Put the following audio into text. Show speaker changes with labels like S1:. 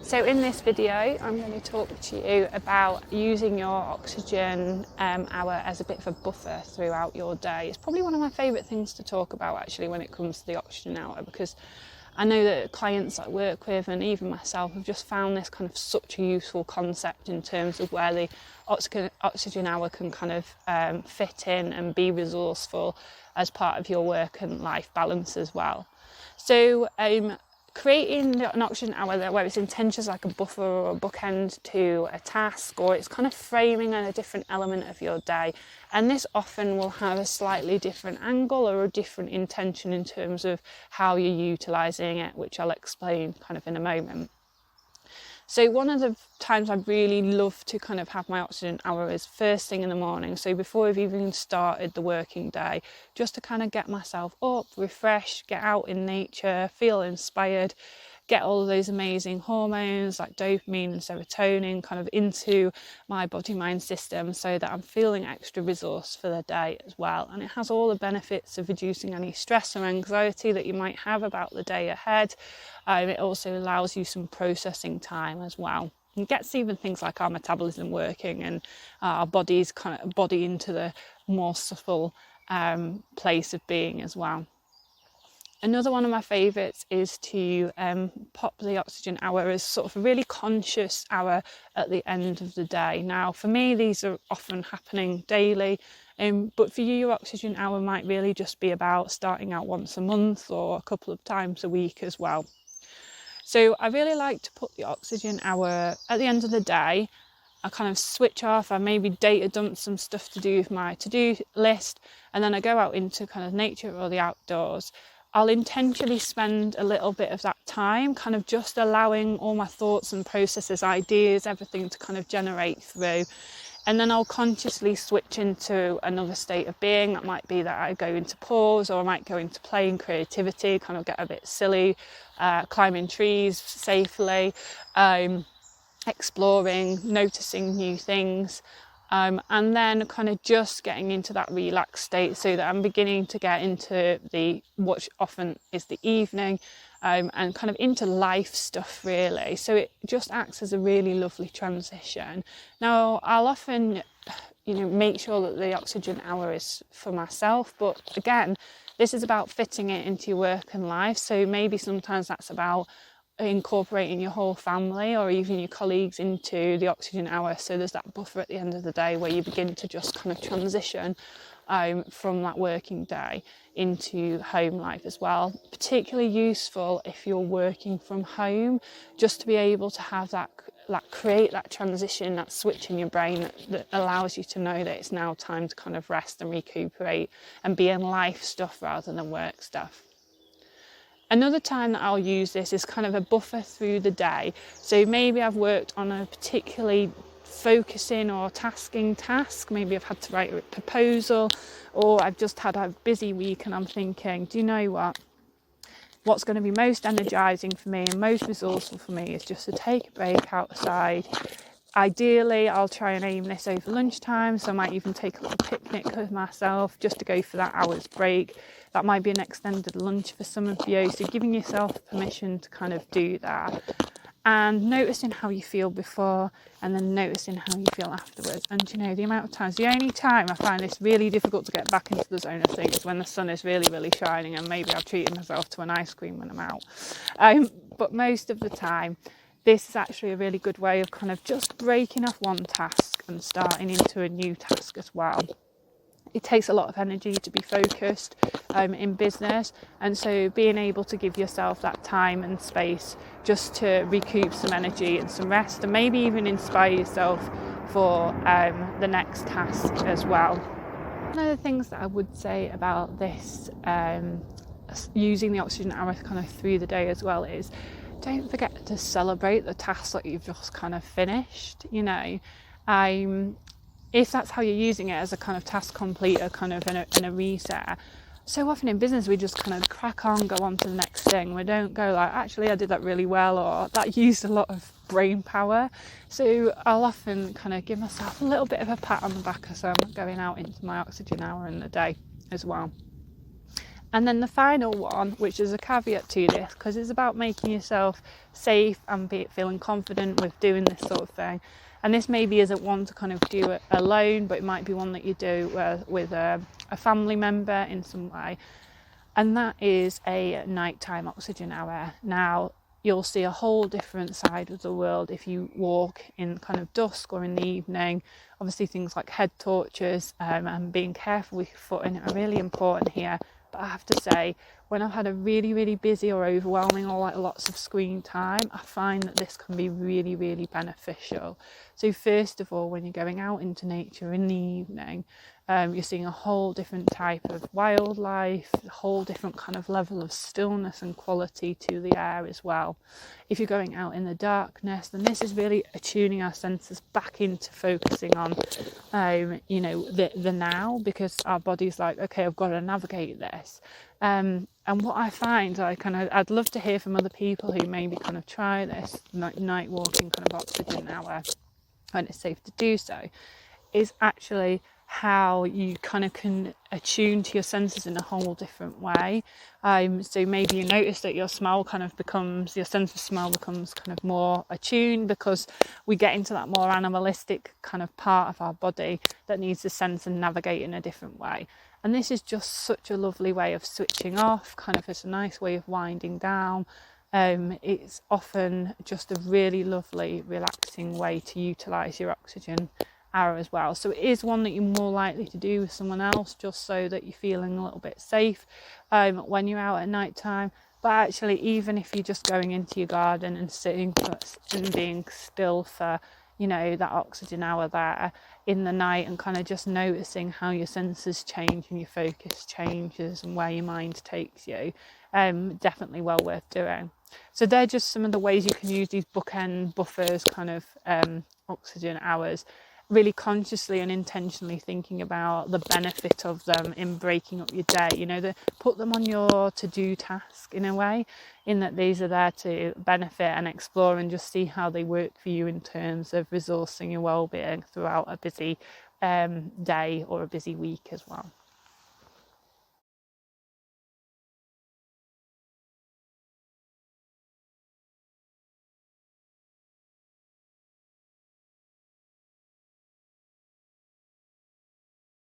S1: So in this video, I'm going to talk to you about using your oxygen hour as a bit of a buffer throughout your day. It's probably one of my favourite things to talk about actually when it comes to the oxygen hour, because I know that clients I work with and even myself have just found this kind of such a useful concept in terms of where the oxygen hour can kind of fit in and be resourceful as part of your work and life balance as well. So creating an oxygen hour where it's intended as like a buffer or a bookend to a task, or it's kind of framing a different element of your day, and this often will have a slightly different angle or a different intention in terms of how you're utilising it, which I'll explain kind of in a moment. So one of the times I really love to kind of have my oxygen hour is first thing in the morning. So before I've even started the working day, just to kind of get myself up, refresh, get out in nature, feel inspired, get all of those amazing hormones like dopamine and serotonin kind of into my body-mind system so that I'm feeling extra resourced for the day as well. And it has all the benefits of reducing any stress or anxiety that you might have about the day ahead. It also allows you some processing time as well. It gets even things like our metabolism working and our body's kind of body into the more subtle place of being as well. Another one of my favourites is to pop the oxygen hour as sort of a really conscious hour at the end of the day. Now, for me, these are often happening daily, but for you, your oxygen hour might really just be about starting out once a month or a couple of times a week as well. So I really like to put the oxygen hour at the end of the day. I kind of switch off, I maybe data dump some stuff to do with my to-do list, and then I go out into kind of nature or the outdoors. I'll intentionally spend a little bit of that time kind of just allowing all my thoughts and processes, ideas, everything to kind of generate through. And then I'll consciously switch into another state of being. That might be that I go into pause, or I might go into play and creativity, kind of get a bit silly, climbing trees safely, exploring, noticing new things. And then kind of just getting into that relaxed state so that I'm beginning to get into what often is the evening, and kind of into life stuff really. So it just acts as a really lovely transition. Now, I'll often, make sure that the oxygen hour is for myself, but again, this is about fitting it into your work and life. So maybe sometimes that's about incorporating your whole family or even your colleagues into the oxygen hour, so there's that buffer at the end of the day where you begin to just kind of transition from that working day into home life as well. Particularly useful if you're working from home, just to be able to have that create that transition, that switch in your brain that allows you to know that it's now time to kind of rest and recuperate and be in life stuff rather than work stuff. Another time that I'll use this is kind of a buffer through the day. So maybe I've worked on a particularly focusing or tasking task. Maybe I've had to write a proposal, or I've just had a busy week and I'm thinking, do you know what? What's going to be most energising for me and most resourceful for me is just to take a break outside. Ideally, I'll try and aim this over lunchtime, so I might even take a little picnic with myself just to go for that hour's break. That might be an extended lunch for some of you, so giving yourself permission to kind of do that. And noticing how you feel before, and then noticing how you feel afterwards. And the amount of times, the only time I find this really difficult to get back into the zone of things is when the sun is really, really shining, and maybe I've treated myself to an ice cream when I'm out. But most of the time, this is actually a really good way of kind of just breaking off one task and starting into a new task as well. It takes a lot of energy to be focused in business, and so being able to give yourself that time and space just to recoup some energy and some rest, and maybe even inspire yourself for the next task as well. One of the things that I would say about this, using the oxygen hour kind of through the day as well, is don't forget to celebrate the tasks that you've just kind of finished. If that's how you're using it as a kind of task completer, kind of in a reset. So often in business we just kind of crack on, go on to the next thing. We don't go like, actually I did that really well, or that used a lot of brain power. So I'll often kind of give myself a little bit of a pat on the back as I'm going out into my oxygen hour in the day as well. And then the final one, which is a caveat to this, because it's about making yourself safe and feeling confident with doing this sort of thing. And this maybe isn't one to kind of do it alone, but it might be one that you do with a family member in some way. And that is a nighttime oxygen hour. Now, you'll see a whole different side of the world if you walk in kind of dusk or in the evening. Obviously, things like head torches and being careful with your footing are really important here. But I have to say, when I've had a really, really busy or overwhelming or like lots of screen time, I find that this can be really, really beneficial. So first of all, when you're going out into nature in the evening, you're seeing a whole different type of wildlife, a whole different kind of level of stillness and quality to the air as well. If you're going out in the darkness, then this is really attuning our senses back into focusing on, the now, because our body's like, okay, I've got to navigate this. And what I find, I'd love to hear from other people who maybe kind of try this night walking kind of oxygen hour when it's safe to do so, is actually how you kind of can attune to your senses in a whole different way. So maybe you notice that your sense of smell becomes kind of more attuned, because we get into that more animalistic kind of part of our body that needs to sense and navigate in a different way. And this is just such a lovely way of switching off, kind of as a nice way of winding down. It's often just a really lovely, relaxing way to utilise your oxygen hour as well. So it is one that you're more likely to do with someone else, just so that you're feeling a little bit safe when you're out at night time. But actually, even if you're just going into your garden and sitting and being still for, that oxygen hour there in the night, and kind of just noticing how your senses change and your focus changes and where your mind takes you, definitely well worth doing. So they're just some of the ways you can use these bookend buffers kind of oxygen hours, really consciously and intentionally thinking about the benefit of them in breaking up your day. Put them on your to-do task in a way, in that these are there to benefit and explore and just see how they work for you in terms of resourcing your well-being throughout a busy day or a busy week as well.